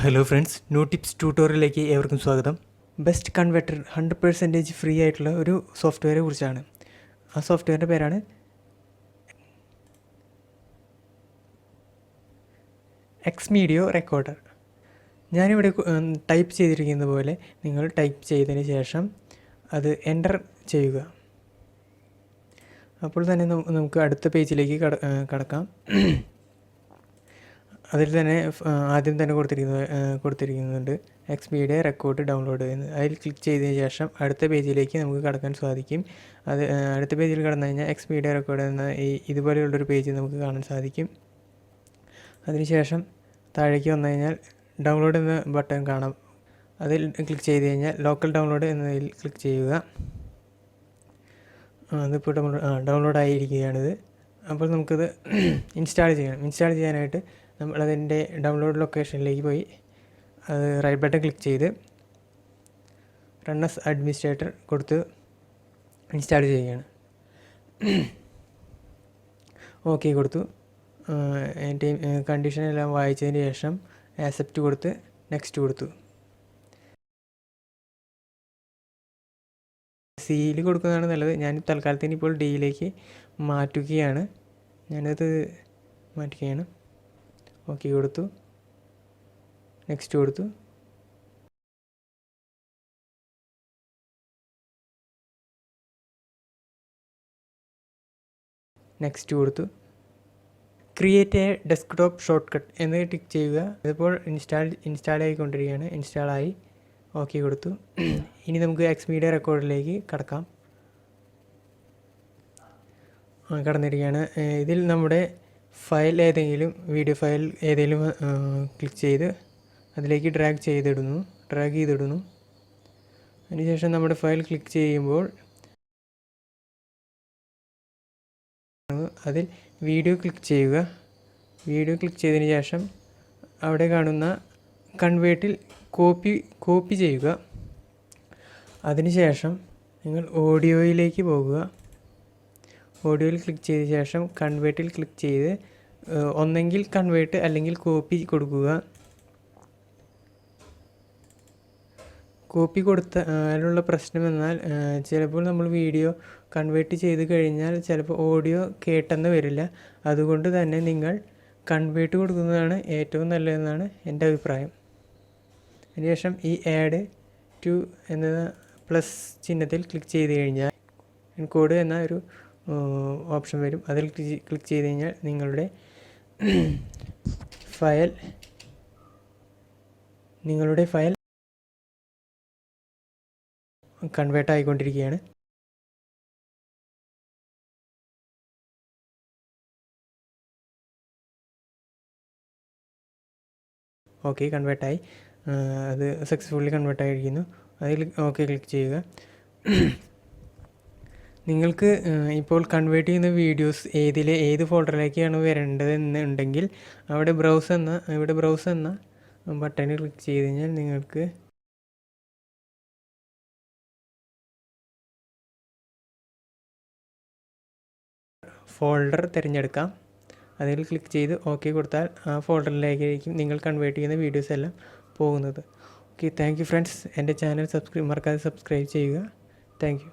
Hello friends, new tips ട്യൂട്ടോറിയലിലേക്ക് ഏവർക്കും സ്വാഗതം. ബെസ്റ്റ് കൺവെർട്ടർ 100% ഫ്രീ ആയിട്ടുള്ള ഒരു സോഫ്റ്റ്വെയറെ കുറിച്ചാണ്. ആ സോഫ്റ്റ്വെയറിൻ്റെ പേരാണ് എക്സ്മീഡിയോ റെക്കോർഡർ. ഞാനിവിടെ ടൈപ്പ് ചെയ്തിരിക്കുന്ന പോലെ നിങ്ങൾ ടൈപ്പ് ചെയ്തതിന് ശേഷം അത് എൻ്റർ ചെയ്യുക. അപ്പോൾ തന്നെ നമുക്ക് അടുത്ത പേജിലേക്ക് കടക്കാം. അതിൽ തന്നെ ആദ്യം തന്നെ കൊടുത്തിരിക്കുന്നുണ്ട് എക്സ്മീഡിയ റെക്കോർഡ് ഡൗൺലോഡ് എന്ന്. അതിൽ ക്ലിക്ക് ചെയ്തതിന് ശേഷം അടുത്ത പേജിലേക്ക് നമുക്ക് കടക്കാൻ സാധിക്കും. അടുത്ത പേജിൽ കടന്നു കഴിഞ്ഞാൽ എക്സ്മീഡിയ റെക്കോർഡ് എന്ന ഇതുപോലെയുള്ളൊരു പേജ് നമുക്ക് കാണാൻ സാധിക്കും. അതിനുശേഷം താഴേക്ക് വന്നു കഴിഞ്ഞാൽ ഡൗൺലോഡ് എന്ന ബട്ടൺ കാണാം. അതിൽ ക്ലിക്ക് ചെയ്ത് കഴിഞ്ഞാൽ ലോക്കൽ ഡൗൺലോഡ് എന്നതിൽ ക്ലിക്ക് ചെയ്യുക. അതിപ്പോൾ ഡൗൺലോഡ് ആയിരിക്കുകയാണിത്. അപ്പോൾ നമുക്കത് ഇൻസ്റ്റാൾ ചെയ്യണം. ഇൻസ്റ്റാൾ ചെയ്യാനായിട്ട് നമ്മളതിൻ്റെ ഡൗൺലോഡ് ലൊക്കേഷനിലേക്ക് പോയി അത് റൈറ്റ് ബട്ടൺ ക്ലിക്ക് ചെയ്ത് റൺ ആസ് അഡ്മിനിസ്ട്രേറ്റർ കൊടുത്ത് ഇൻസ്റ്റാൾ ചെയ്യുകയാണ്. ഓക്കെ കൊടുത്തു. എൻ്റെ കണ്ടീഷനെല്ലാം വായിച്ചതിന് ശേഷം ആക്സെപ്റ്റ് കൊടുത്ത് നെക്സ്റ്റ് കൊടുത്തു. സിയിൽ കൊടുക്കുന്നതാണ് നല്ലത്. ഞാൻ തൽക്കാലത്തിന് ഇപ്പോൾ ഡിയിലേക്ക് മാറ്റുകയാണ്. ഞാനത് മാറ്റുകയാണ്. ഓക്കെ കൊടുത്തു, നെക്സ്റ്റ് കൊടുത്തു. നെക്സ്റ്റ് കൊടുത്തു. Create A desktop short cut എന്ന് ടിക്ക് ചെയ്യുക. ഇതിപ്പോൾ ഇൻസ്റ്റാൾ ആയിക്കൊണ്ടിരിക്കുകയാണ്. ഇൻസ്റ്റാളായി. ഓക്കെ കൊടുത്തു. ഇനി നമുക്ക് എക്സ്മീഡിയ റെക്കോർഡിലേക്ക് കടക്കാം. കടന്നിരിക്കുകയാണ്. ഇതിൽ നമ്മുടെ ഫയൽ ഏതെങ്കിലും വീഡിയോ ഫയൽ ഏതെങ്കിലും ക്ലിക്ക് ചെയ്ത് അതിലേക്ക് ഡ്രാഗ് ചെയ്തിടുന്നു. അതിനുശേഷം നമ്മുടെ ഫയൽ ക്ലിക്ക് ചെയ്യുമ്പോൾ അതിൽ വീഡിയോ ക്ലിക്ക് ചെയ്യുക. വീഡിയോ ക്ലിക്ക് ചെയ്തതിന് ശേഷം അവിടെ കാണുന്ന കൺവേർട്ടിൽ കോപ്പി ചെയ്യുക. അതിനുശേഷം നിങ്ങൾ ഓഡിയോയിലേക്ക് പോകുക. ഓഡിയോയിൽ ക്ലിക്ക് ചെയ്ത ശേഷം കൺവേർട്ടിൽ ക്ലിക്ക് ചെയ്ത് ഒന്നെങ്കിൽ കൺവേർട്ട് അല്ലെങ്കിൽ കോപ്പി കൊടുക്കുക. കോപ്പി കൊടുത്താലുള്ള പ്രശ്നം എന്നാൽ ചിലപ്പോൾ നമ്മൾ വീഡിയോ കൺവേർട്ട് ചെയ്ത് കഴിഞ്ഞാൽ ചിലപ്പോൾ ഓഡിയോ കേട്ടെന്ന് വരില്ല. അതുകൊണ്ട് തന്നെ നിങ്ങൾ കൺവേർട്ട് കൊടുക്കുന്നതാണ് ഏറ്റവും നല്ലതെന്നാണ് എൻ്റെ അഭിപ്രായം. അതിനുശേഷം ഈ ആഡ് ടു എന്ന പ്ലസ് ചിഹ്നത്തിൽ ക്ലിക്ക് ചെയ്ത് കഴിഞ്ഞാൽ എൻകോഡ് എന്ന ഒരു ഓപ്ഷൻ വരും. അതിൽ ക്ലിക്ക് ചെയ്ത് കഴിഞ്ഞാൽ നിങ്ങളുടെ ഫയൽ കൺവേർട്ട് ആയിക്കൊണ്ടിരിക്കുകയാണ്. ഓക്കെ, കൺവേർട്ടായി. അത് സക്സസ്ഫുള്ളി കൺവേർട്ട് ആയിരിക്കുന്നു. അതിൽ ഓക്കെ ക്ലിക്ക് ചെയ്യുക. നിങ്ങൾക്ക് ഇപ്പോൾ കൺവേർട്ട് ചെയ്യുന്ന വീഡിയോസ് ഏത് ഫോൾഡറിലേക്കാണ് വരേണ്ടതെന്നുണ്ടെങ്കിൽ ഇവിടെ ബ്രൗസ് എന്ന ബട്ടണിൽ ക്ലിക്ക് ചെയ്ത് കഴിഞ്ഞാൽ നിങ്ങൾക്ക് ഫോൾഡർ തിരഞ്ഞെടുക്കാം. അതിൽ ക്ലിക്ക് ചെയ്ത് ഓക്കെ കൊടുത്താൽ ആ ഫോൾഡറിലേക്കായിരിക്കും നിങ്ങൾ കൺവേർട്ട് ചെയ്യുന്ന വീഡിയോസ് എല്ലാം പോകുന്നത്. Okay, thank you friends. എൻ്റെ ചാനൽ മറക്കാതെ സബ്സ്ക്രൈബ് ചെയ്യുക. Thank you.